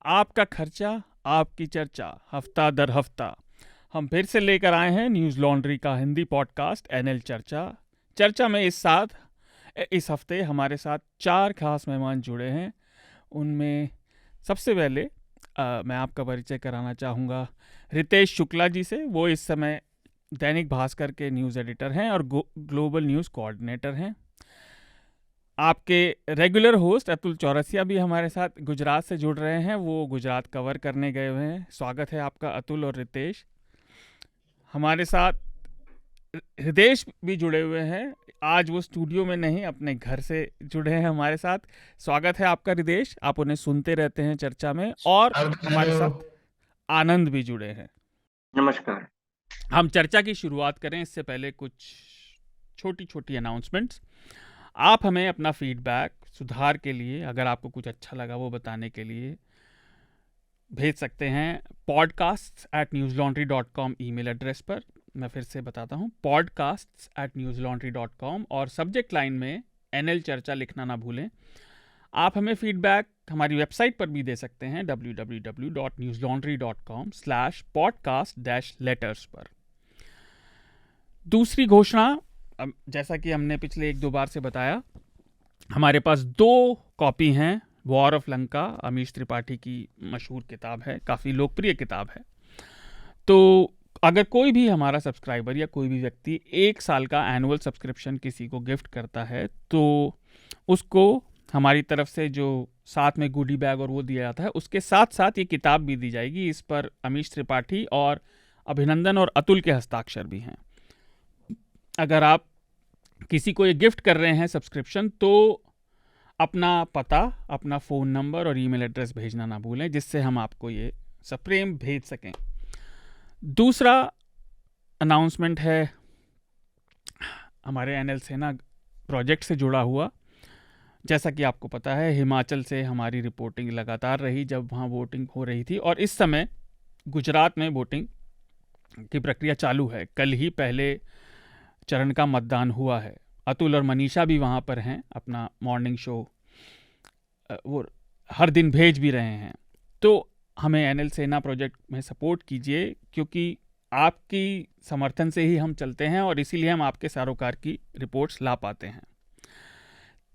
आपका खर्चा, आपकी चर्चा, हफ्ता दर हफ्ता हम फिर से लेकर आए हैं न्यूज़ लॉन्ड्री का हिंदी पॉडकास्ट एनएल चर्चा। चर्चा में इस हफ्ते हमारे साथ 4 खास मेहमान जुड़े हैं। उनमें सबसे पहले मैं आपका परिचय कराना चाहूँगा रितेश शुक्ला जी से। वो इस समय दैनिक भास्कर के न्यूज़ एडिटर हैं और ग्लोबल न्यूज़ कोऑर्डिनेटर हैं। आपके रेगुलर होस्ट अतुल चौरसिया भी हमारे साथ गुजरात से जुड़ रहे हैं। वो गुजरात कवर करने गए हुए हैं। स्वागत है आपका अतुल और रितेश। हमारे साथ हृदेश भी जुड़े हुए हैं। आज वो स्टूडियो में नहीं, अपने घर से जुड़े हैं हमारे साथ। स्वागत है आपका हृदेश। आप उन्हें सुनते रहते हैं चर्चा में। और हमारे साथ आनंद भी जुड़े हैं। नमस्कार। हम चर्चा की शुरुआत करें इससे पहले कुछ छोटी छोटी अनाउंसमेंट्स। आप हमें अपना फीडबैक सुधार के लिए, अगर आपको कुछ अच्छा लगा वो बताने के लिए भेज सकते हैं podcasts@newslaundry.com ईमेल एड्रेस पर। मैं फिर से बताता हूँ, podcasts@newslaundry.com, और सब्जेक्ट लाइन में एनएल चर्चा लिखना ना भूलें। आप हमें फीडबैक हमारी वेबसाइट पर भी दे सकते हैं www.newslaundry.com/podcast-letters पर। दूसरी घोषणा, जैसा कि हमने पिछले 1-2 बार से बताया, हमारे पास 2 कॉपी हैं वॉर ऑफ लंका, अमीश त्रिपाठी की मशहूर किताब है, काफ़ी लोकप्रिय किताब है। तो अगर कोई भी हमारा सब्सक्राइबर या कोई भी व्यक्ति 1 साल का एनुअल सब्सक्रिप्शन किसी को गिफ्ट करता है तो उसको हमारी तरफ से जो साथ में गुडी बैग और वो दिया जाता है, उसके साथ साथ ये किताब भी दी जाएगी। इस पर अमीश त्रिपाठी और अभिनंदन और अतुल के हस्ताक्षर भी हैं। अगर आप किसी को ये गिफ्ट कर रहे हैं सब्सक्रिप्शन, तो अपना पता, अपना फ़ोन नंबर और ईमेल एड्रेस भेजना ना भूलें, जिससे हम आपको ये सप्रेम भेज सकें। दूसरा अनाउंसमेंट है हमारे एनएल सेना प्रोजेक्ट से जुड़ा हुआ। जैसा कि आपको पता है, हिमाचल से हमारी रिपोर्टिंग लगातार रही जब वहाँ वोटिंग हो रही थी, और इस समय गुजरात में वोटिंग की प्रक्रिया चालू है। कल ही पहले चरण का मतदान हुआ है। अतुल और मनीषा भी वहाँ पर हैं, अपना मॉर्निंग शो वो हर दिन भेज भी रहे हैं। तो हमें एनएल सेना प्रोजेक्ट में सपोर्ट कीजिए, क्योंकि आपकी समर्थन से ही हम चलते हैं और इसीलिए हम आपके सरोकार की रिपोर्ट्स ला पाते हैं।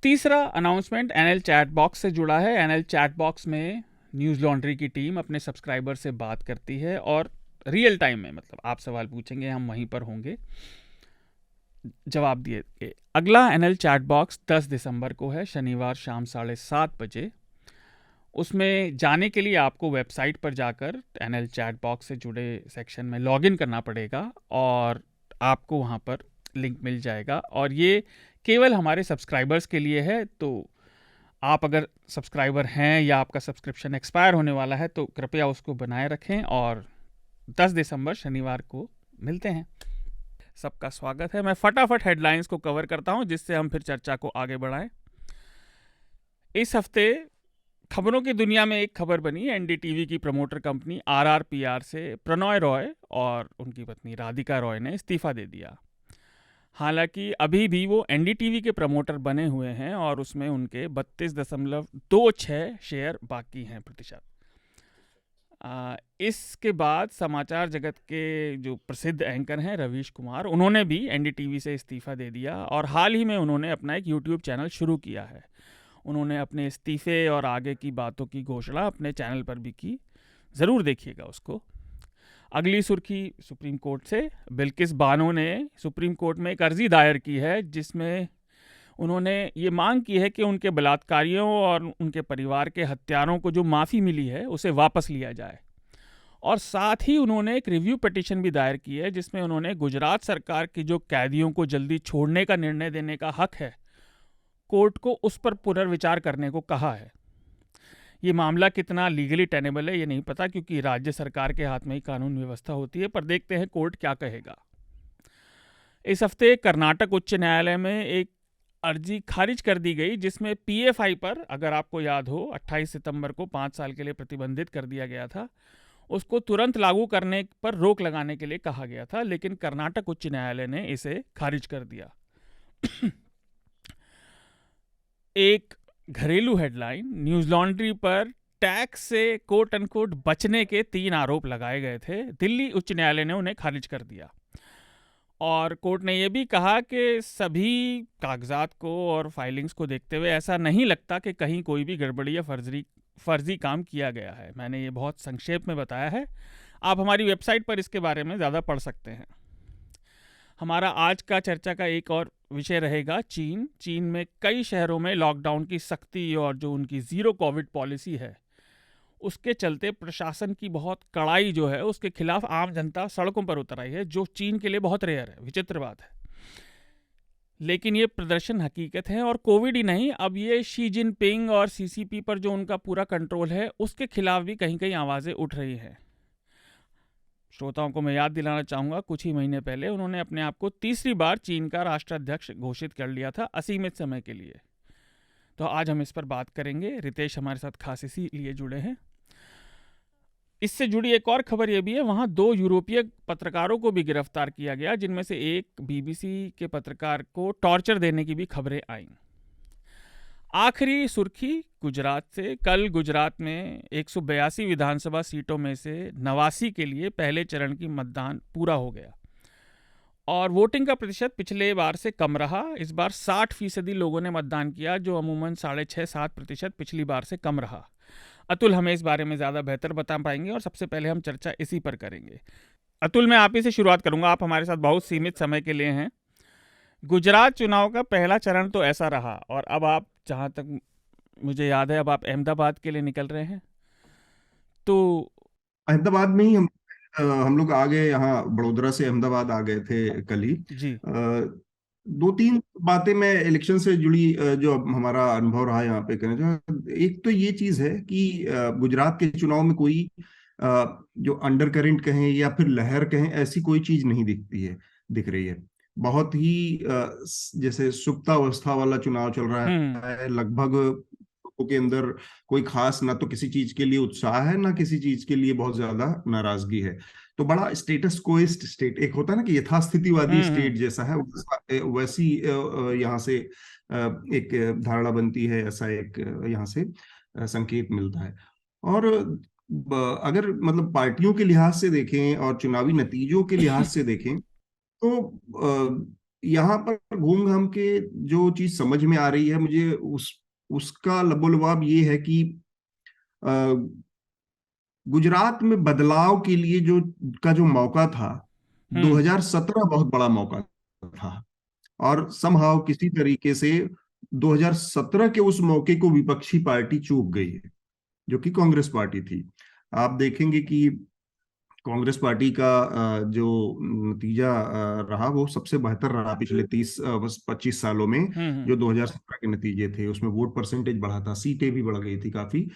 तीसरा अनाउंसमेंट एनएल चैट बॉक्स से जुड़ा है। एनएल चैट बॉक्स में न्यूज़ लॉन्ड्री की टीम अपने सब्सक्राइबर से बात करती है और रियल टाइम में, मतलब आप सवाल पूछेंगे, हम वहीं पर होंगे, जवाब दिए। अगला एनएल चैट बॉक्स 10 दिसंबर को है, शनिवार शाम 7:30 बजे। उसमें जाने के लिए आपको वेबसाइट पर जाकर एनएल चैट बॉक्स से जुड़े सेक्शन में लॉगिन करना पड़ेगा और आपको वहाँ पर लिंक मिल जाएगा। और ये केवल हमारे सब्सक्राइबर्स के लिए है। तो आप अगर सब्सक्राइबर हैं या आपका सब्सक्रिप्शन एक्सपायर होने वाला है तो कृपया उसको बनाए रखें, और 10 दिसंबर शनिवार को मिलते हैं। सबका स्वागत है। मैं फटाफट हेडलाइंस को कवर करता हूं, जिससे हम फिर चर्चा को आगे बढ़ाएं। इस हफ्ते खबरों की दुनिया में एक खबर बनी। एनडीटीवी की प्रमोटर कंपनी आरआरपीआर से प्रणॉय रॉय और उनकी पत्नी राधिका रॉय ने इस्तीफा दे दिया। हालांकि अभी भी वो एनडीटीवी के प्रमोटर बने हुए हैं और उसमें उनके 32.26 शेयर बाकी हैं प्रतिशत। इसके बाद समाचार जगत के जो प्रसिद्ध एंकर हैं रवीश कुमार, उन्होंने भी एनडीटीवी से इस्तीफा दे दिया और हाल ही में उन्होंने अपना एक यूट्यूब चैनल शुरू किया है। उन्होंने अपने इस्तीफे और आगे की बातों की घोषणा अपने चैनल पर भी की, ज़रूर देखिएगा उसको। अगली सुर्खी सुप्रीम कोर्ट से। बिल्किस बानो ने सुप्रीम कोर्ट में एक अर्जी दायर की है, जिसमें उन्होंने ये मांग की है कि उनके बलात्कारियों और उनके परिवार के हत्यारों को जो माफ़ी मिली है उसे वापस लिया जाए। और साथ ही उन्होंने एक रिव्यू पिटीशन भी दायर की है, जिसमें उन्होंने गुजरात सरकार की जो कैदियों को जल्दी छोड़ने का निर्णय देने का हक है, कोर्ट को उस पर पुनर्विचार करने को कहा है। ये मामला कितना लीगली टेनेबल है ये नहीं पता, क्योंकि राज्य सरकार के हाथ में ही कानून व्यवस्था होती है, पर देखते हैं कोर्ट क्या कहेगा। इस हफ्ते कर्नाटक उच्च न्यायालय में एक अर्जी खारिज कर दी गई, जिसमें पीएफआई पर, अगर आपको याद हो, 28 सितंबर को 5 साल के लिए प्रतिबंधित कर दिया गया था। उसको तुरंत लागू करने पर रोक लगाने के लिए कहा गया था, लेकिन कर्नाटक उच्च न्यायालय ने इसे खारिज कर दिया। एक घरेलू हेडलाइन, न्यूज़ लॉन्ड्री पर टैक्स से कोट अनकोट बचने के 3 आरोप लगाए गए थे। दिल्ली उच्च न्यायालय ने उन्हें खारिज कर दिया और कोर्ट ने यह भी कहा कि सभी कागजात को और फाइलिंग्स को देखते हुए ऐसा नहीं लगता कि कहीं कोई भी गड़बड़ी या फर्जी काम किया गया है। मैंने ये बहुत संक्षेप में बताया है, आप हमारी वेबसाइट पर इसके बारे में ज़्यादा पढ़ सकते हैं। हमारा आज का चर्चा का एक और विषय रहेगा चीन। चीन में कई शहरों में लॉकडाउन की सख्ती और जो उनकी ज़ीरो कोविड पॉलिसी है उसके चलते प्रशासन की बहुत कड़ाई जो है उसके खिलाफ आम जनता सड़कों पर उतर आई है, जो चीन के लिए बहुत रेयर है, विचित्र बात है। लेकिन ये प्रदर्शन हकीकत है और कोविड ही नहीं, अब ये शी जिनपिंग और सीसीपी पर जो उनका पूरा कंट्रोल है उसके खिलाफ भी कहीं कहीं आवाज़ें उठ रही हैं। श्रोताओं को मैं याद दिलाना चाहूँगा, कुछ ही महीने पहले उन्होंने अपने आप को तीसरी बार चीन का राष्ट्राध्यक्ष घोषित कर लिया था, असीमित समय के लिए। तो आज हम इस पर बात करेंगे। रितेश हमारे साथ खास इसीलिए जुड़े हैं। इससे जुड़ी एक और खबर यह भी है, वहाँ 2 यूरोपीय पत्रकारों को भी गिरफ्तार किया गया, जिनमें से एक बीबीसी के पत्रकार को टॉर्चर देने की भी खबरें आईं। आखिरी सुर्खी गुजरात से। कल गुजरात में 182 विधानसभा सीटों में से 89 के लिए पहले चरण की मतदान पूरा हो गया और वोटिंग का प्रतिशत पिछले बार से कम रहा। इस बार 60% लोगों ने मतदान किया, जो अमूमन 6.5-7% पिछली बार से कम रहा। अतुल हमें इस बारे में ज़्यादा बेहतर बता पाएंगे और सबसे पहले हम चर्चा इसी पर करेंगे। अतुल, मैं आप ही से शुरुआत करूंगा, आप हमारे साथ बहुत सीमित समय के लिए हैं। गुजरात चुनाव का पहला चरण तो ऐसा रहा और अब आप, जहां तक मुझे याद है, अब आप अहमदाबाद के लिए निकल रहे हैं। तो अहमदाबाद में ही हम लोग आ गए, यहाँ बड़ोदरा से अहमदाबाद आ गए थे कल ही। जी। 2-3 बातें मैं इलेक्शन से जुड़ी, जो हमारा अनुभव रहा यहाँ पे करने जो, एक तो ये चीज है कि गुजरात के चुनाव में कोई जो अंडर करंट कहें या फिर लहर कहें, ऐसी कोई चीज नहीं दिख रही है। बहुत ही जैसे सुप्तावस्था वाला चुनाव चल रहा है। लगभग लोगों के अंदर कोई खास ना तो किसी चीज के लिए उत्साह है, ना किसी चीज के लिए बहुत ज्यादा नाराजगी है। तो बड़ा स्टेटस कोइस्ट स्टेट, एक होता है ना कि यथास्थितिवादी स्टेट जैसा है, वैसी यहाँ से एक धारणा बनती है, ऐसा एक यहाँ से संकेत मिलता है। और अगर मतलब पार्टियों के लिहाज से देखें और चुनावी नतीजों के लिहाज से देखें, तो यहाँ पर घूम घाम के जो चीज समझ में आ रही है मुझे, उसका लबोलबाब ये है कि गुजरात में बदलाव के लिए जो मौका था, 2017 बहुत बड़ा मौका था और समहाउ किसी तरीके से 2017 के उस मौके को विपक्षी पार्टी चूक गई है, जो कि कांग्रेस पार्टी थी। आप देखेंगे कि कांग्रेस पार्टी का जो नतीजा रहा वो सबसे बेहतर रहा पिछले 30-25 सालों में। जो 2017 के नतीजे थे उसमें वोट परसेंटेज बढ़ा था, सीटें भी बढ़ गई थी काफी।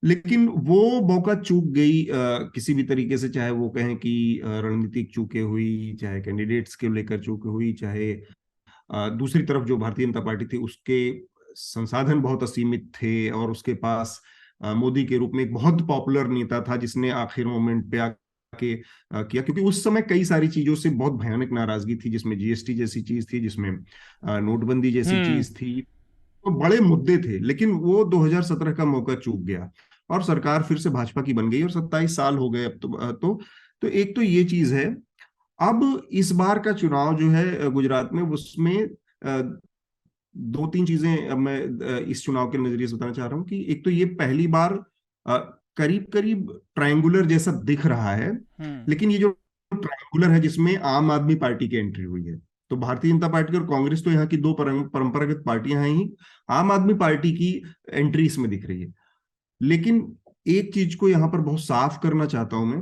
लेकिन वो मौका चूक गई किसी भी तरीके से, चाहे वो कहें कि रणनीतिक चूके हुई, चाहे कैंडिडेट्स के लेकर चूके हुई, चाहे दूसरी तरफ जो भारतीय जनता पार्टी थी उसके संसाधन बहुत असीमित थे और उसके पास मोदी के रूप में एक बहुत पॉपुलर नेता था जिसने आखिर मोमेंट पे आके किया, क्योंकि उस समय कई सारी चीजों से बहुत भयानक नाराजगी थी, जिसमें जीएसटी जैसी चीज थी, जिसमें नोटबंदी जैसी चीज थी। तो बड़े मुद्दे थे, लेकिन वो 2017 का मौका चूक गया और सरकार फिर से भाजपा की बन गई और 27 साल हो गए अब तो एक तो ये चीज है। अब इस बार का चुनाव जो है गुजरात में, उसमें 2-3 चीजें अब मैं इस चुनाव के नजरिए से बताना चाह रहा हूँ कि एक तो ये पहली बार करीब करीब ट्रायंगुलर जैसा दिख रहा है, लेकिन ये जो ट्रायंगुलर है जिसमें आम आदमी पार्टी की एंट्री हुई है। तो भारतीय जनता पार्टी और कांग्रेस तो यहाँ की 2 परंपरागत पार्टियां हैं ही, आम आदमी पार्टी की एंट्री इसमें दिख रही है। लेकिन एक चीज को यहाँ पर बहुत साफ करना चाहता हूं मैं,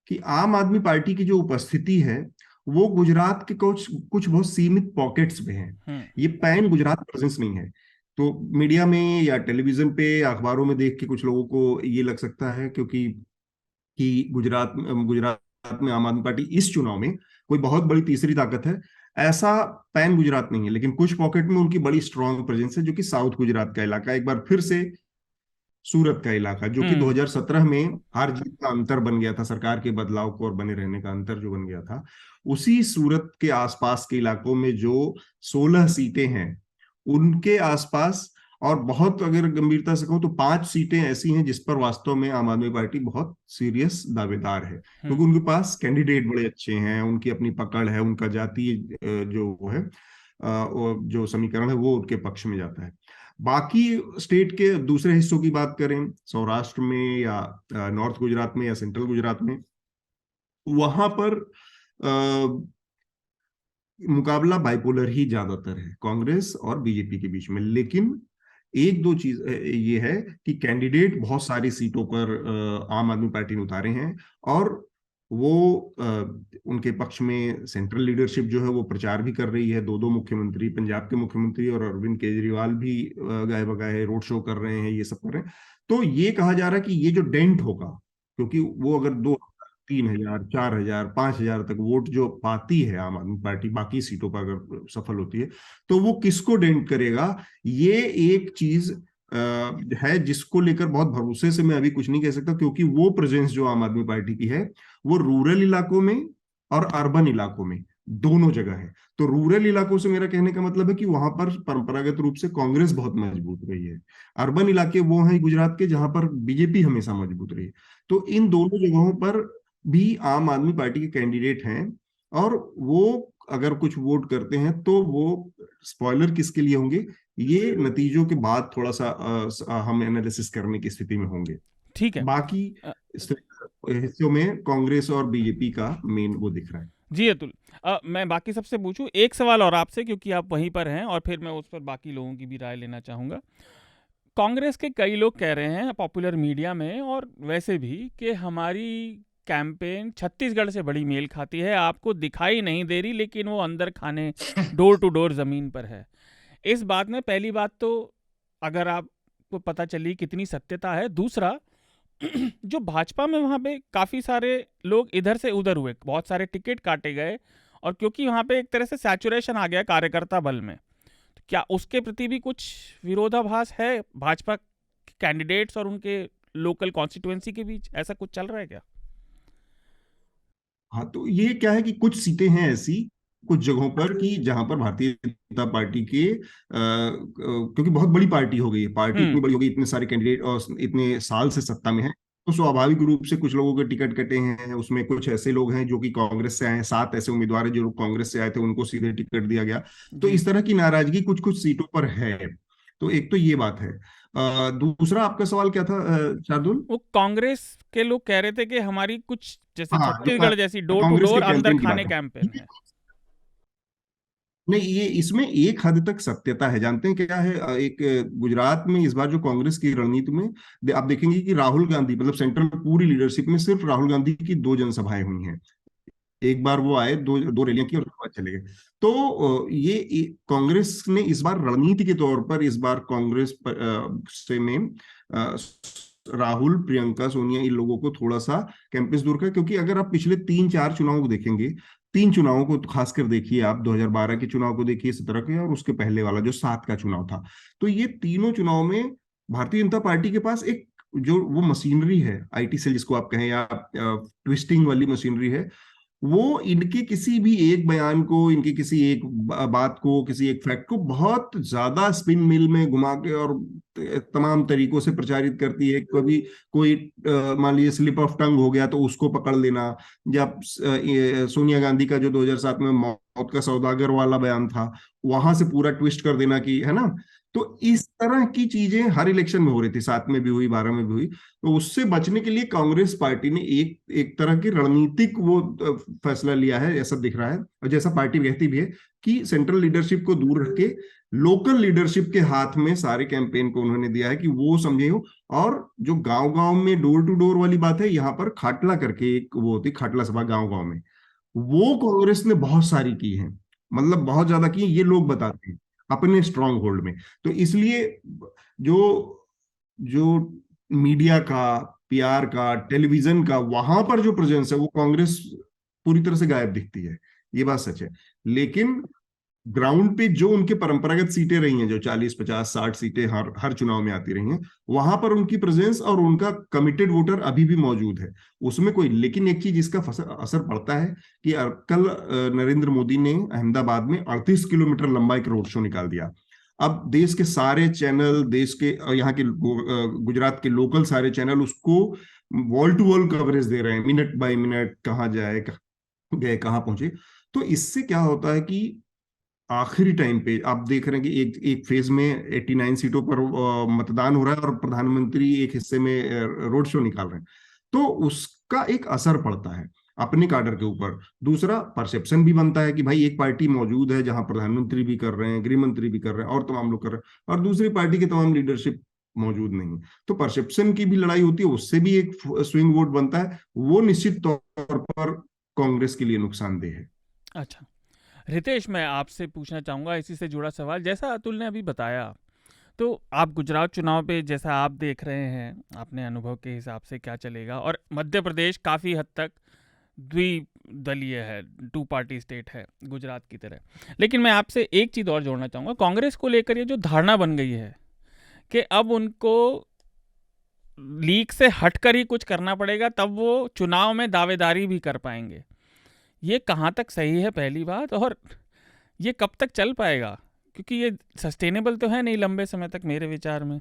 कि आम आदमी पार्टी की जो उपस्थिति है वो गुजरात के कुछ बहुत सीमित पॉकेट्स में है। ये पैन गुजरात प्रेजेंस नहीं है। तो मीडिया में या टेलीविजन पे या अखबारों में देख के कुछ लोगों को ये लग सकता है क्योंकि गुजरात में आम आदमी पार्टी इस चुनाव में कोई बहुत बड़ी तीसरी ताकत है, ऐसा पैन गुजरात नहीं है। लेकिन कुछ पॉकेट में उनकी बड़ी स्ट्रांग प्रेजेंस है, जो कि साउथ गुजरात का इलाका, एक बार फिर से सूरत का इलाका, जो कि 2017 में हार जीत का अंतर बन गया था, सरकार के बदलाव को और बने रहने का अंतर जो बन गया था, उसी सूरत के आसपास के इलाकों में जो 16 सीटें हैं उनके आसपास और बहुत अगर गंभीरता से कहूँ तो 5 सीटें ऐसी हैं जिस पर वास्तव में आम आदमी पार्टी बहुत सीरियस दावेदार है, क्योंकि उनके पास कैंडिडेट बड़े अच्छे हैं, उनकी अपनी पकड़ है, उनका जातीय जो वो है जो समीकरण है वो उनके पक्ष में जाता है। बाकी स्टेट के दूसरे हिस्सों की बात करें, सौराष्ट्र में या नॉर्थ गुजरात में या सेंट्रल गुजरात में, वहां पर मुकाबला बाइपोलर ही ज्यादातर है कांग्रेस और बीजेपी के बीच में। लेकिन एक दो चीज ये है कि कैंडिडेट बहुत सारी सीटों पर आम आदमी पार्टी ने उतारे हैं, और वो उनके पक्ष में सेंट्रल लीडरशिप जो है वो प्रचार भी कर रही है। दो दो मुख्यमंत्री, पंजाब के मुख्यमंत्री और अरविंद केजरीवाल भी गाए बगाए रोड शो कर रहे हैं, ये सब कर रहे हैं। तो ये कहा जा रहा है कि ये जो डेंट होगा, क्योंकि वो अगर 2,000, 3,000, 4,000, 5,000 तक वोट जो पाती है आम आदमी पार्टी बाकी सीटों पर अगर सफल होती है, तो वो किसको डेंट करेगा, ये एक चीज है जिसको लेकर बहुत भरोसे से मैं अभी कुछ नहीं कह सकता, क्योंकि वो प्रेजेंस जो आम आदमी पार्टी की है वो रूरल इलाकों में और अर्बन इलाकों में दोनों जगह है। तो रूरल इलाकों से मेरा कहने का मतलब है कि वहां पर परंपरागत रूप से कांग्रेस बहुत मजबूत रही है। अर्बन इलाके वो हैं गुजरात के जहां पर बीजेपी हमेशा मजबूत रही है। तो इन दोनों जगहों पर भी आम आदमी पार्टी के कैंडिडेट हैं, और वो अगर कुछ वोट करते हैं तो वो स्पॉइलर किसके लिए होंगे, ये नतीजों के बाद थोड़ा सा हम एनालिसिस करने की स्थिति में होंगे। ठीक है। बाकी हिस्सों में कांग्रेस और बीजेपी का मेन वो दिख रहा है। जी अतुल, मैं बाकी सबसे पूछूं एक सवाल और आपसे, क्योंकि आप वहीं पर हैं, और फिर मैं उस पर बाकी लोगों की भी राय लेना चाहूँगा। कांग्रेस के कई लोग कह रहे हैं पॉपुलर मीडिया में और वैसे भी कि हमारी कैंपेन छत्तीसगढ़ से बड़ी मेल खाती है, आपको दिखाई नहीं दे रही लेकिन वो अंदर खाने डोर टू डोर ज़मीन पर है। इस बात में पहली बात तो अगर आपको पता चली कितनी सत्यता है, दूसरा जो भाजपा में वहाँ पे काफ़ी सारे लोग इधर से उधर हुए, बहुत सारे टिकट काटे गए, और क्योंकि वहाँ पे एक तरह से सैचुरेशन आ गया कार्यकर्ता बल में, तो क्या उसके प्रति भी कुछ विरोधाभास है भाजपा कैंडिडेट्स और उनके लोकल कॉन्स्टिट्यूएंसी के बीच? ऐसा कुछ चल रहा है क्या? हाँ, तो ये क्या है कि कुछ सीटें हैं ऐसी कुछ जगहों पर कि जहां पर भारतीय जनता पार्टी के क्योंकि बहुत बड़ी पार्टी हो गई है, पार्टी इतनी हम्म। बड़ी हो गई, इतने सारे कैंडिडेट और इतने साल से सत्ता में है, तो स्वाभाविक रूप से कुछ लोगों के टिकट कटे हैं। उसमें कुछ ऐसे लोग हैं जो कि कांग्रेस से आए हैं, 7 ऐसे उम्मीदवार हैं जो लोग कांग्रेस से आए थे, उनको सीधे टिकट दिया गया। तो जी। इस तरह की नाराजगी कुछ कुछ सीटों पर है। तो एक तो ये बात है। दूसरा आपका सवाल क्या था शार्दुल? वो कांग्रेस के लोग कह रहे थे कि हमारी कुछ जैसे हाँ, जो छत्तीसगढ़ जैसी डोर टू कांग्रेस के डोर अंदर कैंपेन की खाने बात कैंपेन है। है। नहीं, ये इसमें एक हद तक सत्यता है। जानते हैं क्या है, एक गुजरात में इस बार जो कांग्रेस की रणनीति में आप देखेंगे कि राहुल गांधी, मतलब सेंट्रल पूरी लीडरशिप में सिर्फ राहुल गांधी की 2 जनसभाएं हुई हैं। एक बार वो आए, दो दो रैलियां की और उसके बाद चले गए। तो कांग्रेस ने इस बार रणनीति के तौर पर इस बार कांग्रेस से में अ, राहुल, प्रियंका, सोनिया, इन लोगों को थोड़ा सा कैंपस दूर का, क्योंकि अगर आप पिछले 3-4 चुनावों को देखेंगे, 3 चुनावों को तो खासकर देखिए आप, 2012 के चुनाव को देखिए, 17 के, और उसके पहले वाला जो 7 का चुनाव था, तो ये तीनों चुनाव में भारतीय जनता पार्टी के पास एक जो वो मशीनरी है, आईटी सेल जिसको आप कहें, या ट्विस्टिंग वाली मशीनरी है, वो इनके किसी भी एक बयान को, इनकी किसी एक बात को, किसी एक फैक्ट को बहुत ज्यादा स्पिन मिल में घुमा के और तमाम तरीकों से प्रचारित करती है। कभी कोई मान लीजिए स्लिप ऑफ टंग हो गया तो उसको पकड़ लेना, या सोनिया गांधी का जो 2007 में मौत का सौदागर वाला बयान था, वहां से पूरा ट्विस्ट कर देना कि है ना। तो इस तरह की चीजें हर इलेक्शन में हो रही थी, 7 में भी हुई, 12 में भी हुई। तो उससे बचने के लिए कांग्रेस पार्टी ने एक एक तरह की रणनीतिक वो फैसला लिया है, ऐसा दिख रहा है, और जैसा पार्टी कहती भी है कि सेंट्रल लीडरशिप को दूर रख के लोकल लीडरशिप के हाथ में सारे कैंपेन को उन्होंने दिया है कि वो समझे हो। और जो गांव गांव में डोर टू डोर वाली बात है, यहाँ पर खाटला करके एक वो होती, खाटला सभा गांव गांव में, वो कांग्रेस ने बहुत सारी की है, मतलब बहुत ज्यादा की, ये लोग बताते हैं अपने स्ट्रांग होल्ड में। तो इसलिए जो जो मीडिया का, पीआर का, टेलीविजन का, वहां पर जो प्रेजेंस है वो कांग्रेस पूरी तरह से गायब दिखती है, ये बात सच है। लेकिन ग्राउंड पे जो उनके परंपरागत सीटें रही हैं, जो 40, 50, 60 सीटें हर हर चुनाव में आती रही हैं, वहां पर उनकी प्रेजेंस और उनका कमिटेड वोटर अभी भी मौजूद है, उसमें कोई। लेकिन एक चीज इसका असर पड़ता है कि कल नरेंद्र मोदी ने अहमदाबाद में 38 किलोमीटर लंबा एक रोड शो निकाल दिया। अब देश के सारे चैनल, देश के यहाँ के गुजरात के लोकल सारे चैनल उसको वॉल टू वॉल कवरेज दे रहे हैं, मिनट बाय मिनट, कहाँ जाए, गए, कहाँ पहुंचे। तो इससे क्या होता है कि आखिरी टाइम पे आप देख रहे हैं कि एक एक फेज में 89 सीटों पर मतदान हो रहा है और प्रधानमंत्री एक हिस्से में रोड शो निकाल रहे हैं। तो उसका एक असर पड़ता है अपने काडर के ऊपर। दूसरा, परसेप्शन भी बनता है कि भाई एक पार्टी मौजूद है जहां प्रधानमंत्री भी कर रहे हैं, गृह मंत्री भी कर रहे हैं, और तमाम लोग कर रहे हैं, और दूसरी पार्टी की तमाम लीडरशिप मौजूद नहीं है। तो परसेप्शन की भी लड़ाई होती है, उससे भी एक स्विंग वोट बनता है। वो निश्चित तौर पर कांग्रेस के लिए नुकसानदेह है। अच्छा रितेश, मैं आपसे पूछना चाहूँगा इसी से जुड़ा सवाल। जैसा अतुल ने अभी बताया, तो आप गुजरात चुनाव पे जैसा आप देख रहे हैं, अपने अनुभव के हिसाब से क्या चलेगा, और मध्य प्रदेश काफ़ी हद तक द्विदलीय है, टू पार्टी स्टेट है गुजरात की तरह। लेकिन मैं आपसे एक चीज़ और जोड़ना चाहूँगा, कांग्रेस को लेकर ये जो धारणा बन गई है कि अब उनको लीग से हटकर ही कुछ करना पड़ेगा तब वो चुनाव में दावेदारी भी कर पाएंगे, ये कहाँ तक सही है पहली बात, और ये कब तक चल पाएगा, क्योंकि ये सस्टेनेबल तो है नहीं लंबे समय तक मेरे विचार में।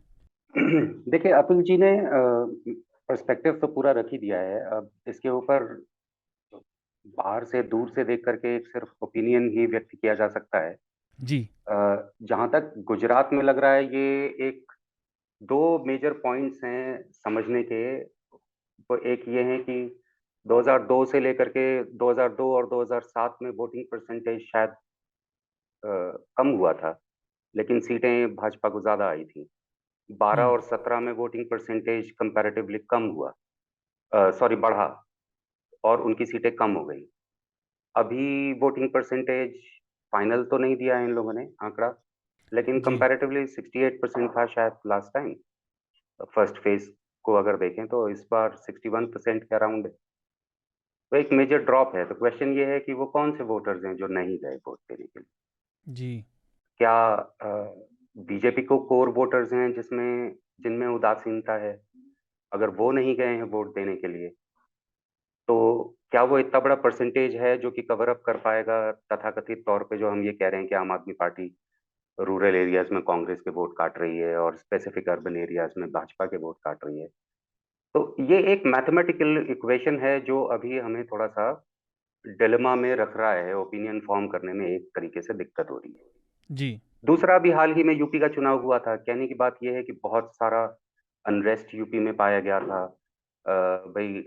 देखिए, अतुल जी ने पर्सपेक्टिव तो पूरा रख ही दिया है। अब इसके ऊपर बाहर से, दूर से देख करके एक सिर्फ ओपिनियन ही व्यक्त किया जा सकता है। जी। जहां तक गुजरात में लग रहा है, ये एक दो मेजर पॉइंट्स हैं समझने के। तो एक ये है कि 2002 से लेकर के 2002 और 2007 में वोटिंग परसेंटेज शायद कम हुआ था, लेकिन सीटें भाजपा को ज्यादा आई थी। 12 और 17 में वोटिंग परसेंटेज कंपैरेटिवली कम हुआ, सॉरी बढ़ा, और उनकी सीटें कम हो गई। अभी वोटिंग परसेंटेज फाइनल तो नहीं दिया है इन लोगों ने आंकड़ा, लेकिन जी। कंपैरेटिवली 68% था शायद लास्ट टाइम। फर्स्ट फेज को अगर देखें तो इस बार 61% के अराउंड है। तो एक मेजर ड्रॉप है। तो क्वेश्चन ये है कि वो कौन से वोटर्स हैं जो नहीं गए वोट देने के लिए। जी। क्या बीजेपी को कोर वोटर्स हैं जिसमें जिनमें उदासीनता है, अगर वो नहीं गए हैं वोट देने के लिए, तो क्या वो इतना बड़ा परसेंटेज है जो कि कवर अप कर पाएगा तथाकथित तौर पे जो हम ये कह रहे हैं कि आम आदमी पार्टी रूरल एरियाज में कांग्रेस के वोट काट रही है और स्पेसिफिक अर्बन एरियाज में भाजपा के वोट काट रही है। तो ये एक मैथमेटिकल इक्वेशन है जो अभी हमें थोड़ा सा डिलेमा में रख रहा है, ओपिनियन फॉर्म करने में एक तरीके से दिक्कत हो रही है। जी। दूसरा, भी हाल ही में यूपी का चुनाव हुआ था। कहने की बात यह है कि बहुत सारा अनरेस्ट यूपी में पाया गया था। भाई,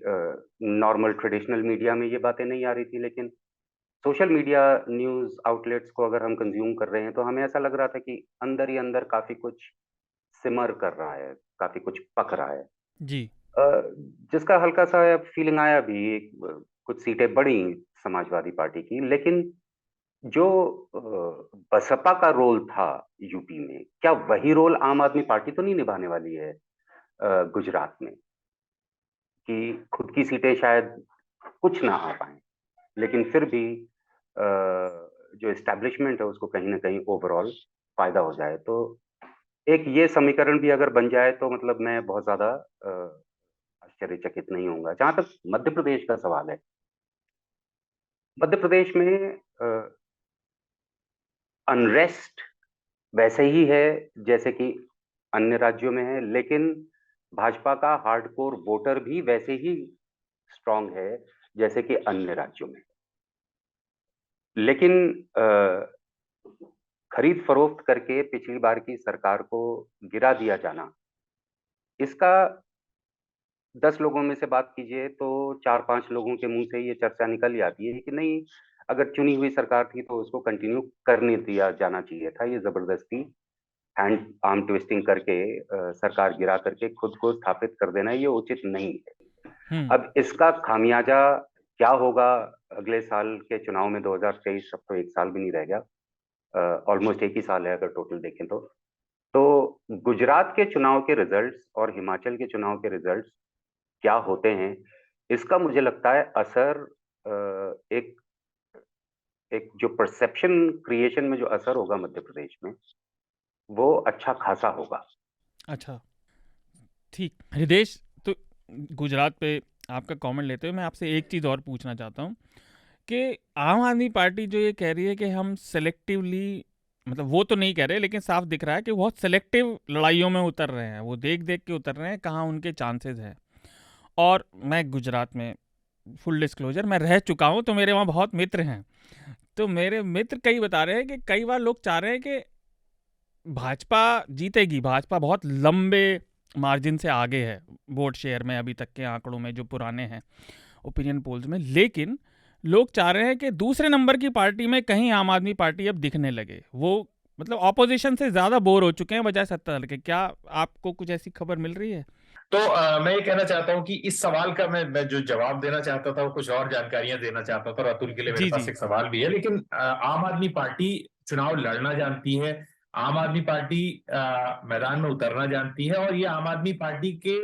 नॉर्मल ट्रेडिशनल मीडिया में ये बातें नहीं आ रही थी, लेकिन सोशल मीडिया न्यूज आउटलेट्स को अगर हम कंज्यूम कर रहे हैं तो हमें ऐसा लग रहा था कि अंदर ही अंदर काफी कुछ सिमर कर रहा है, काफी कुछ पक रहा है। जी। जिसका हल्का सा फीलिंग आया भी। कुछ सीटें बढ़ी समाजवादी पार्टी की, लेकिन जो बसपा का रोल था यूपी में, क्या वही रोल आम आदमी पार्टी तो नहीं निभाने वाली है गुजरात में? कि खुद की सीटें शायद कुछ ना आ पाए, लेकिन फिर भी जो एस्टेब्लिशमेंट है उसको कहीं ना कहीं ओवरऑल फायदा हो जाए। तो एक ये समीकरण भी अगर बन जाए तो मतलब मैं बहुत ज्यादा आश्चर्यचकित नहीं होऊंगा। जहां तक मध्य प्रदेश का सवाल है, मध्य प्रदेश में अनरेस्ट वैसे ही है जैसे कि अन्य राज्यों में है, लेकिन भाजपा का हार्डकोर वोटर भी वैसे ही स्ट्रांग है जैसे कि अन्य राज्यों में। लेकिन खरीद फरोख्त करके पिछली बार की सरकार को गिरा दिया जाना, इसका 10 लोगों में से बात कीजिए तो 4-5 लोगों के मुंह से ये चर्चा निकल ही आती है कि नहीं, अगर चुनी हुई सरकार थी तो उसको कंटिन्यू करने दिया जाना चाहिए था। ये जबरदस्ती हैंड आर्म ट्विस्टिंग करके सरकार गिरा करके खुद को स्थापित कर देना, ये उचित नहीं है। अब इसका खामियाजा क्या होगा अगले साल के चुनाव में? 2023, अब तो एक साल भी नहीं रह गया, ऑलमोस्ट एक ही साल है अगर टोटल देखें तो गुजरात के चुनाव के रिजल्ट्स और हिमाचल के चुनाव के रिजल्ट्स क्या होते हैं, इसका मुझे लगता है असर एक एक जो परसेप्शन क्रिएशन में जो असर होगा मध्य प्रदेश में, वो अच्छा खासा होगा। अच्छा, ठीक। हृदेश, तो गुजरात पे आपका कमेंट लेते हुए मैं आपसे एक चीज़ और पूछना चाहता हूँ कि आम आदमी पार्टी जो ये कह रही है कि हम सेलेक्टिवली मतलब वो तो नहीं कह रहे, लेकिन साफ दिख रहा है कि बहुत सेलेक्टिव लड़ाइयों में उतर रहे हैं, वो देख देख के उतर रहे हैं कहाँ उनके चांसेस हैं। और मैं गुजरात में, फुल डिस्क्लोजर, मैं रह चुका हूँ, तो मेरे वहाँ बहुत मित्र हैं। तो मेरे मित्र कई बता रहे हैं कि कई बार लोग चाह रहे हैं कि भाजपा जीतेगी, भाजपा बहुत लंबे मार्जिन से आगे है वोट शेयर में अभी तक के आंकड़ों में जो पुराने हैं ओपिनियन पोल्स में, लेकिन लोग चाह रहे हैं कि दूसरे नंबर की पार्टी में कहीं आम आदमी पार्टी अब दिखने लगे। वो मतलब ऑपोजिशन से ज़्यादा बोर हो चुके हैं बजाय सत्ता दल के। क्या आपको कुछ ऐसी खबर मिल रही है? तो मैं ये कहना चाहता हूँ कि इस सवाल का मैं जो जवाब देना चाहता था वो कुछ और जानकारियां देना चाहता था, और अतुल के लिए मेरे जी पास जी। एक सवाल भी है। लेकिन आम आदमी पार्टी चुनाव लड़ना जानती है, आम आदमी पार्टी मैदान में उतरना जानती है, और ये आम आदमी पार्टी के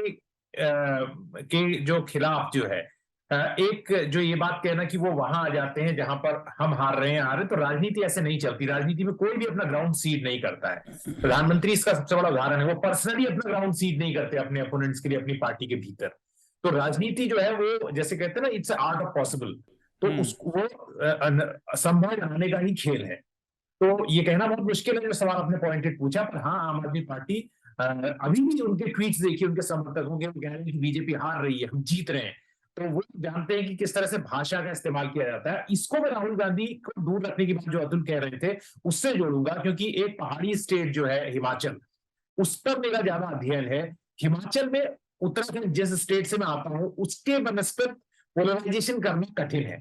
जो खिलाफ जो है एक जो ये बात कहना कि वो वहां आ जाते हैं जहां पर हम हार रहे हैं, तो राजनीति ऐसे नहीं चलती। राजनीति में कोई भी अपना ग्राउंड सीड नहीं करता है। प्रधानमंत्री इसका सबसे बड़ा उदाहरण है, वो पर्सनली अपना ग्राउंड सीड नहीं करते अपने अपोनेंट्स के लिए अपनी पार्टी के भीतर। तो राजनीति जो है वो जैसे कहते हैं ना, इट्स आर्ट ऑफ पॉसिबल, तो उसको वो संभव बनाने का ही खेल है। तो ये कहना बहुत मुश्किल है जो सवाल आपने पॉइंटेड पूछा, पर हाँ, आम आदमी पार्टी अभी भी उनके ट्वीट्स देखिए, उनके समर्थकों के, वो कह रहे हैं कि बीजेपी हार रही है, हम जीत रहे हैं। तो वो जानते हैं कि किस तरह से भाषा का इस्तेमाल किया जाता है। इसको मैं राहुल गांधी को दूर रखने की बात जो अतुल कह रहे थे उससे जोड़ूंगा, क्योंकि एक पहाड़ी स्टेट जो है हिमाचल, उस पर मेरा ज्यादा अध्ययन है। हिमाचल में, उत्तराखंड जिस स्टेट से मैं आता हूं, उसके बनस्पत पोलराइजेशन करना कठिन है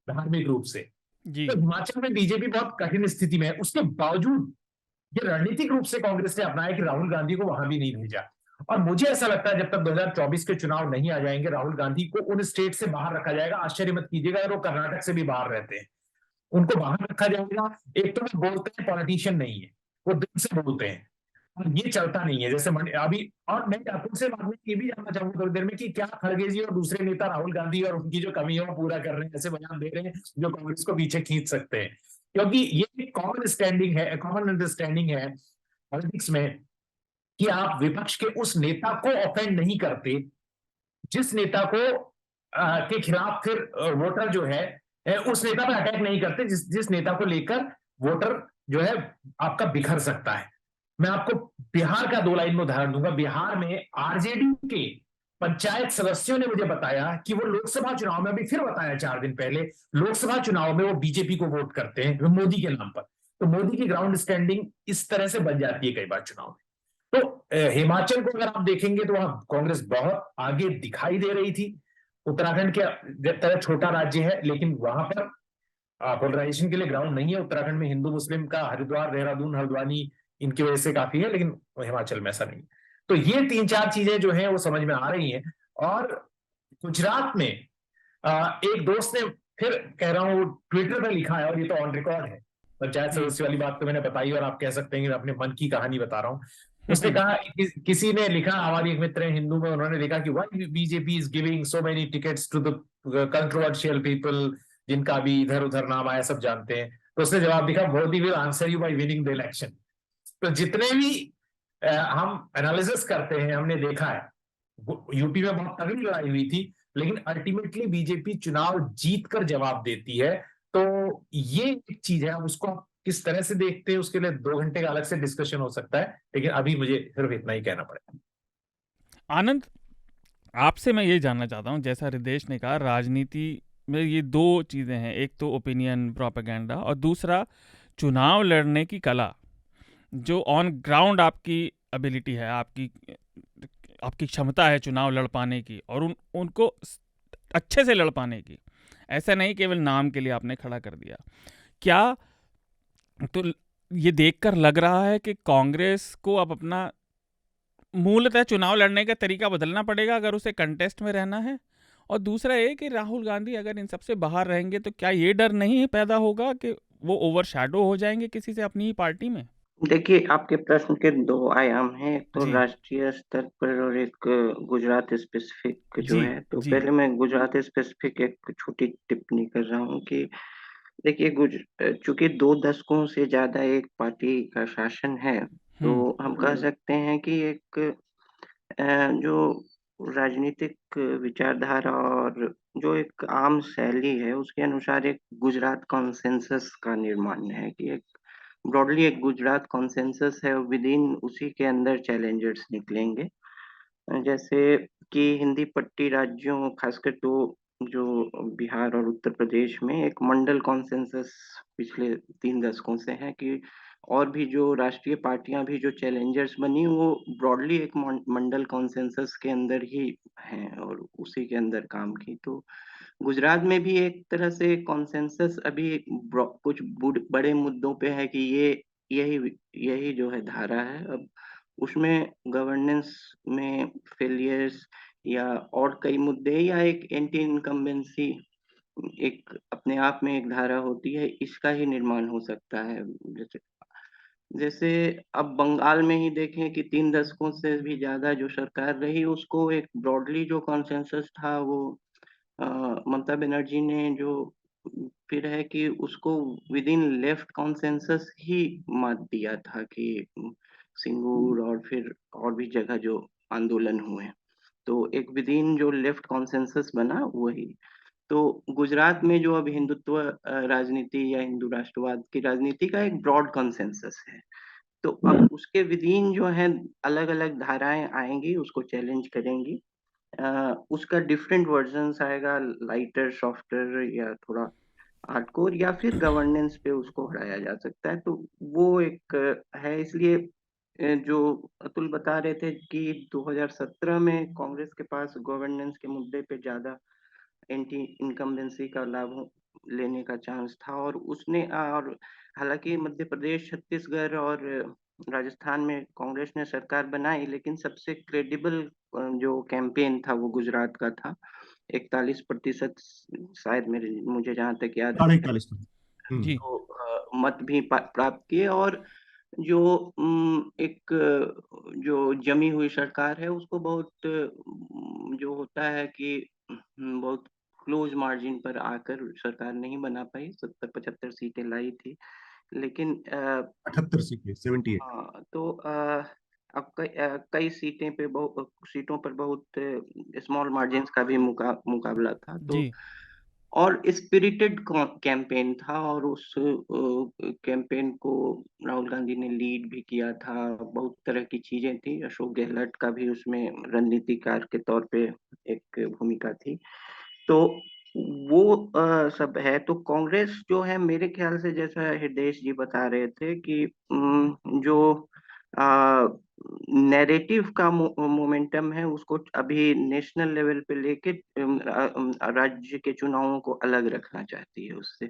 धार्मिक रूप से। जी तो हिमाचल में बीजेपी बहुत कठिन स्थिति में है, उसके बावजूद ये रणनीतिक रूप से कांग्रेस ने अपनाया कि राहुल गांधी को वहां भी नहीं भेजा। और मुझे ऐसा लगता है जब तक 2024 के चुनाव नहीं आ जाएंगे, राहुल गांधी को उन स्टेट से बाहर रखा जाएगा। आश्चर्य मत कीजिएगा अगर वो कर्नाटक से भी बाहर रहते हैं, उनको बाहर रखा जाएगा। एक तो वो बोलते हैं पॉलिटिशियन नहीं है, वो दिल से बोलते हैं, और ये चलता नहीं है जैसे अभी। और मैं अतुल से बाद में ये भी जानना चाहूंगा थोड़ी देर में कि क्या खड़गे जी और दूसरे नेता राहुल गांधी और उनकी जो कमी है वो पूरा कर रहे हैं, ऐसे बयान दे रहे हैं जो कांग्रेस को पीछे खींच सकते हैं। क्योंकि ये कॉमन स्टैंडिंग है, कॉमन अंडरस्टैंडिंग है पॉलिटिक्स में कि आप विपक्ष के उस नेता को ऑफेंड नहीं करते जिस नेता को के खिलाफ फिर वोटर जो है उस नेता पर अटैक नहीं करते जिस नेता को लेकर वोटर जो है आपका बिखर सकता है। मैं आपको बिहार का 2 लाइन में उदाहरण दूंगा। बिहार में आरजेडी के पंचायत सदस्यों ने मुझे बताया कि वो लोकसभा चुनाव में, अभी फिर बताया 4 दिन पहले, लोकसभा चुनाव में वो बीजेपी को वोट करते हैं मोदी के नाम पर। तो मोदी की ग्राउंड स्टैंडिंग इस तरह से बन जाती है कई बार चुनाव में। तो हिमाचल को अगर आप देखेंगे तो वहां कांग्रेस बहुत आगे दिखाई दे रही थी। उत्तराखंड के तरह छोटा राज्य है, लेकिन वहां पर पोलराइजेशन के लिए ग्राउंड नहीं है। उत्तराखंड में हिंदू मुस्लिम का हरिद्वार, देहरादून, हल्द्वानी इनकी वजह से काफी है, लेकिन हिमाचल में ऐसा नहीं है। तो ये 3-4 चीजें जो है वो समझ में आ रही हैं। और गुजरात में एक दोस्त ने, फिर कह रहा हूं, ट्विटर पर लिखा है, और ये तो ऑन रिकॉर्ड है, पंचायत जी। सदस्य वाली बात तो मैंने बताई, और आप कह सकते हैं कि मैं अपने मन की कहानी बता रहा हूं। उसने कहा, किसी ने लिखा, हमारी एक मित्र है हिंदू में, उन्होंने लिखा कि why BJP is giving so many tickets to the controversial people, जिनका भी इधर उधर नाम आया सब जानते हैं। तो उसने जवाब दिया, Modi will answer you bye winning the election. तो जितने भी हम एनालिसिस करते हैं, हमने देखा है यूपी में बहुत तगड़ी लड़ाई हुई थी, लेकिन अल्टीमेटली बीजेपी चुनाव जीत कर जवाब देती है। तो ये एक चीज है, अब उसको आप किस तरह से देखते हैं उसके लिए 2 घंटे का अलग से डिस्कशन हो सकता है, लेकिन अभी मुझे सिर्फ इतना ही कहना पड़ेगा। आनंद, आपसे मैं ये जानना चाहता हूँ, जैसा रिदेश ने कहा, राजनीति में ये 2 चीज़ें हैं, एक तो ओपिनियन प्रोपेगेंडा और दूसरा चुनाव लड़ने की कला। जो ऑन ग्राउंड आपकी एबिलिटी है, आपकी क्षमता है चुनाव लड़ पाने की, और उनको अच्छे से लड़ पाने की। ऐसा नहीं केवल नाम के लिए आपने खड़ा कर दिया। क्या तो ये देखकर लग रहा है कि कांग्रेस को अब अपना मूलतः चुनाव लड़ने का तरीका बदलना पड़ेगा अगर उसे कंटेस्ट में रहना है? और दूसरा ये कि राहुल गांधी अगर इन सबसे बाहर रहेंगे तो क्या ये डर नहीं पैदा होगा कि वो ओवरशैडो हो जाएंगे किसी से अपनी ही पार्टी में? देखिए, आपके प्रश्न के 2 आयाम हैं, एक तो जी राष्ट्रीय स्तर पर और एक गुजरात स्पेसिफिक जो जी है। तो जी। पहले मैं गुजरात स्पेसिफिक एक छोटी टिप्पणी कर रहा हूँ कि देखिए, चूंकि 2 दशकों से ज्यादा एक पार्टी का शासन है, तो हम कह सकते हैं कि एक जो राजनीतिक विचारधारा और जो एक आम शैली है, उसके अनुसार एक गुजरात कॉन्सेंसस का निर्माण है कि एक ब्रॉडली एक गुजरात कॉन्सेंसस है, विद इन उसी के अंदर चैलेंजर्स निकलेंगे। जैसे कि हिंदी पट्टी राज्यों, खासकर तो जो बिहार और उत्तर प्रदेश में एक मंडल कॉन्सेंसस पिछले 3 दशकों से है कि और भी जो राष्ट्रीय पार्टियां भी जो चैलेंजर्स बनी वो ब्रॉडली एक मंडल कॉन्सेंसस के अंदर ही हैं और उसी के अंदर काम की। तो गुजरात में भी एक तरह से कॉन्सेंसस अभी कुछ बड़े मुद्दों पे है कि ये यही यही जो है धारा है। अब उसमें गवर्नेंस में फेलियर्स या और कई मुद्दे या एक एंटी इनकम्बेंसी एक अपने आप में एक धारा होती है, इसका ही निर्माण हो सकता है। जैसे जैसे अब बंगाल में ही देखें कि 3 दशकों से भी ज्यादा जो सरकार रही उसको एक ब्रॉडली जो कॉन्सेंसस था वो ममता बनर्जी ने जो फिर है कि उसको विद इन लेफ्ट कॉन्सेंसस ही मात दिया था कि सिंगूर और फिर और भी जगह जो आंदोलन हुए, तो एक विद इन जो लेफ्ट कॉन्सेंसस बना वही। तो गुजरात में जो अब हिंदुत्व राजनीति या हिंदू राष्ट्रवाद की राजनीति का एक ब्रॉड कॉन्सेंसस है, तो अब उसके विदिन जो है अलग अलग धाराएं आएंगी, उसको चैलेंज करेंगी। उसका डिफरेंट वर्जन्स आएगा, लाइटर, सॉफ्टर या थोड़ा हार्डकोर, या फिर गवर्नेंस पे उसको हटाया जा सकता है। तो वो एक है। इसलिए जो अतुल बता रहे थे कि 2017 में कांग्रेस के पास गवर्नेंस के मुद्दे पे ज्यादा एंटी इनकम्बेंसी का लाभ लेने का चांस था, और उसने और हालांकि मध्य प्रदेश, छत्तीसगढ़ और राजस्थान में कांग्रेस ने सरकार बनाई, लेकिन सबसे क्रेडिबल जो कैंपेन था वो गुजरात का था। 41% शायद मुझे जहां तक याद है 41। जी तो मत भी प्राप्त किए, और जो एक जो जमी हुई सरकार है उसको बहुत जो होता है कि बहुत क्लोज मार्जिन पर आकर सरकार नहीं बना पाई, 70-75 सीटें लाई थी, लेकिन 78 सीटें, 78। हाँ, तो अब कई सीटों पर बहुत स्मॉल मार्जिन का भी मुकाबला था। तो जी और स्पिरिटेड कैंपेन था, और उस कैंपेन को राहुल गांधी ने लीड भी किया था। बहुत तरह की चीजें थी, अशोक गहलोत का भी उसमें रणनीतिकार के तौर पे एक भूमिका थी। तो वो सब है। तो कांग्रेस जो है मेरे ख्याल से, जैसा हृदय जी बता रहे थे कि जो नैरेटिव का मोमेंटम है उसको अभी नेशनल लेवल पे लेके राज्य के चुनावों को अलग रखना चाहती है उससे,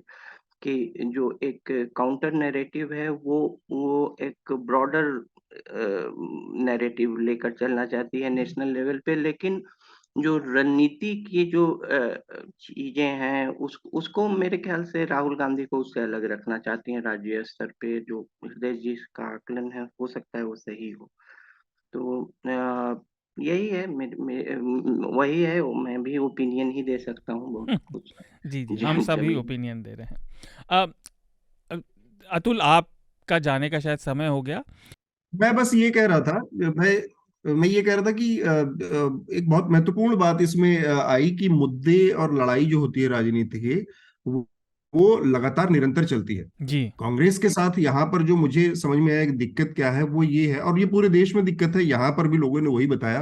कि जो एक काउंटर नैरेटिव है वो एक ब्रॉडर नैरेटिव लेकर चलना चाहती है नेशनल लेवल पे, लेकिन जो रणनीति की जो चीजें हैं उसको मेरे ख्याल से राहुल गांधी को उससे अलग रखना चाहती हैं राज्य स्तर पे। जो हृदय जी का आकलन है हो सकता है वो सही हो। तो यही है, वही है, मैं भी ओपिनियन ही दे सकता हूँ बहुत कुछ। जी जी हम सभी जमीन ओपिनियन दे रहे हैं। अ, अतुल, आपका जाने का शायद समय हो गया। मैं बस ये कह रहा था, मैं ये कह रहा था कि एक बहुत महत्वपूर्ण बात इसमें आई कि मुद्दे और लड़ाई जो होती है राजनीति की, वो लगातार निरंतर चलती है। जी कांग्रेस के साथ यहाँ पर जो मुझे समझ में आया एक दिक्कत क्या है वो ये है, और ये पूरे देश में दिक्कत है, यहाँ पर भी लोगों ने वही बताया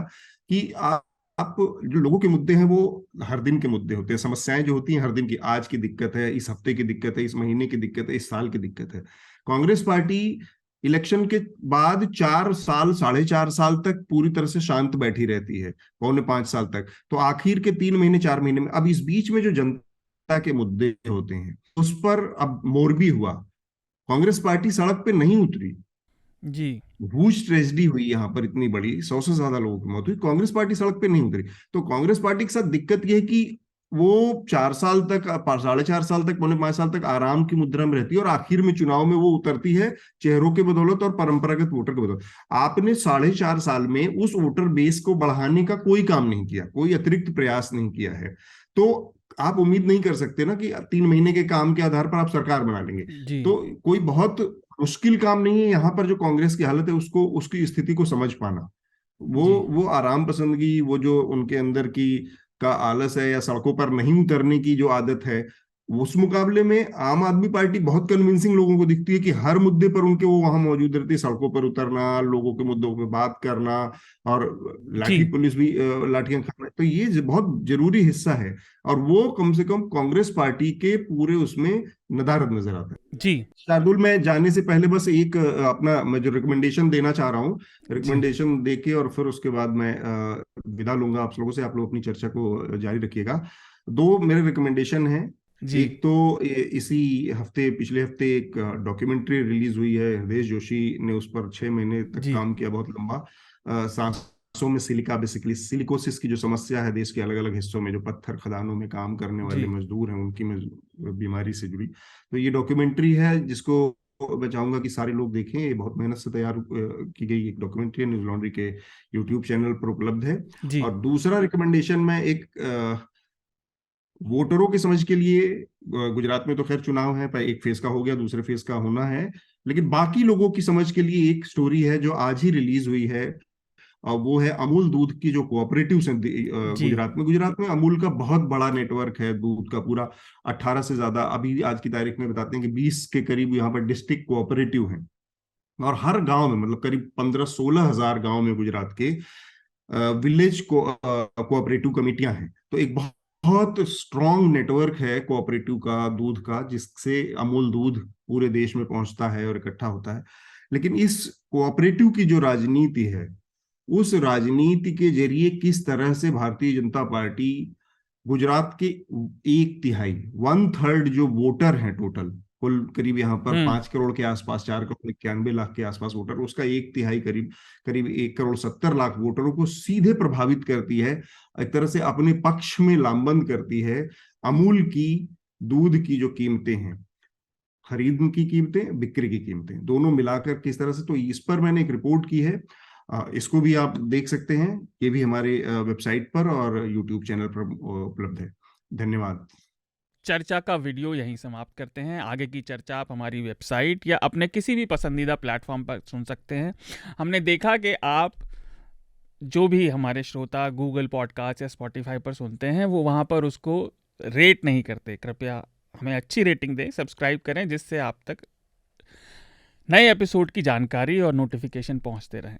कि आप जो लोगों के मुद्दे हैं वो हर दिन के मुद्दे होते हैं, समस्याएं जो होती हैं हर दिन की, आज की दिक्कत है, इस हफ्ते की दिक्कत है, इस महीने की दिक्कत है, इस साल की दिक्कत है। कांग्रेस पार्टी इलेक्शन के बाद 4 साल, 4.5 साल तक पूरी तरह से शांत बैठी रहती है, 4.25 साल तक। तो आखिर के 3 महीने 4 महीने में, अब इस बीच में जो जनता के मुद्दे होते हैं उस पर, अब मोरबी हुआ, कांग्रेस पार्टी सड़क पे नहीं उतरी, जी भूज ट्रेजेडी हुई यहाँ पर इतनी बड़ी, 100 से ज्यादा लोगों की मौत हुई, कांग्रेस पार्टी सड़क पे नहीं उतरी। तो कांग्रेस पार्टी के साथ दिक्कत यह है कि वो 4 साल तक, 4.5 साल तक, 4.25 साल तक आराम की मुद्रा में रहती है, और आखिर में चुनाव में वो उतरती है चेहरों के बदौलत और परंपरागत वोटर के बदौलत। आपने 4.5 साल में उस वोटर बेस को बढ़ाने का कोई काम नहीं किया, कोई अतिरिक्त प्रयास नहीं किया है। तो आप उम्मीद नहीं कर सकते ना कि 3 महीने के काम के आधार पर आप सरकार बना लेंगे। जी तो कोई बहुत मुश्किल काम नहीं है यहाँ पर, जो कांग्रेस की हालत है उसको, उसकी स्थिति को समझ पाना। वो जी वो आराम पसंदगी, वो जो उनके अंदर की का आलस है, या सड़कों पर नहीं उतरने की जो आदत है, उस मुकाबले में आम आदमी पार्टी बहुत कन्विंसिंग लोगों को दिखती है कि हर मुद्दे पर उनके वो वहां मौजूद रहती है, सड़कों पर उतरना, लोगों के मुद्दों पे बात करना, और लाठी जी पुलिस भी लाठियां खाना, तो ये बहुत जरूरी हिस्सा है। और वो कम से कम कांग्रेस पार्टी के पूरे उसमें नदारद नजर आता है। जी शार्दुल, मैं जाने से पहले बस एक अपना मैं जो रिकमेंडेशन देना चाह रहा हूँ, जी रिकमेंडेशन देके और फिर उसके बाद मैं विदा लूंगा आप लोगों से। आप लोग अपनी चर्चा को जारी रखिएगा। दो मेरे रिकमेंडेशन हैं। जी एक तो इसी हफ्ते, पिछले हफ्ते एक डॉक्यूमेंट्री रिलीज हुई है, हृदय जोशी ने उस पर 6 महीने तक जी काम किया, बहुत लंबा। सांसों में सिलिका, बेसिकली सिलिकोसिस की जो समस्या है देश के अलग अलग हिस्सों में, जो पत्थर खदानों में काम करने वाले जी मजदूर हैं उनकी बीमारी से जुड़ी, तो ये डॉक्यूमेंट्री है जिसको मैं चाहूंगा कि सारे लोग देखें। ये बहुत मेहनत से तैयार की गई एक डॉक्यूमेंट्री है, न्यूज लॉन्ड्री के यूट्यूब चैनल पर उपलब्ध है। जी और दूसरा रिकमेंडेशन मैं एक वोटरों की समझ के लिए, गुजरात में तो खैर चुनाव है, पर एक फेज का हो गया, दूसरे फेज का होना है, लेकिन बाकी लोगों की समझ के लिए एक स्टोरी है जो आज ही रिलीज हुई है। और वो है अमूल दूध की जो कोऑपरेटिव्स हैं जी गुजरात में अमूल का बहुत बड़ा नेटवर्क है दूध का, पूरा 18 से ज्यादा, अभी आज की तारीख में बताते हैं कि 20 के करीब यहाँ पर डिस्ट्रिक्ट कोऑपरेटिव हैं। और हर गांव में, मतलब करीब 15-16 हजार गांव में गुजरात के विलेज कोऑपरेटिव कमेटियां हैं। तो एक बहुत स्ट्रॉन्ग नेटवर्क है कोऑपरेटिव का, दूध का, जिससे अमूल दूध पूरे देश में पहुंचता है और इकट्ठा होता है। लेकिन इस कोऑपरेटिव की जो राजनीति है, उस राजनीति के जरिए किस तरह से भारतीय जनता पार्टी गुजरात के 1/3, 1/3 जो वोटर हैं टोटल, कुल करीब यहाँ पर 5 करोड़ के आसपास, 4 करोड़ 91 लाख के आसपास वोटर, उसका 1/3 करीब करीब 1 करोड़ 70 लाख वोटरों को सीधे प्रभावित करती है, एक तरह से अपने पक्ष में लामबंद करती है। अमूल की दूध की जो कीमतें हैं, खरीद की कीमतें, बिक्री की कीमतें, दोनों मिलाकर किस तरह से, तो इस पर मैंने एक रिपोर्ट की है। इसको भी आप देख सकते हैं, ये भी हमारे वेबसाइट पर और यूट्यूब चैनल पर उपलब्ध है। धन्यवाद। चर्चा का वीडियो यहीं समाप्त करते हैं। आगे की चर्चा आप हमारी वेबसाइट या अपने किसी भी पसंदीदा प्लेटफॉर्म पर सुन सकते हैं। हमने देखा कि आप जो भी हमारे श्रोता गूगल पॉडकास्ट या स्पॉटिफाई पर सुनते हैं, वो वहाँ पर उसको रेट नहीं करते। कृपया हमें अच्छी रेटिंग दें, सब्सक्राइब करें, जिससे आप तक नए एपिसोड की जानकारी और नोटिफिकेशन पहुँचते रहें।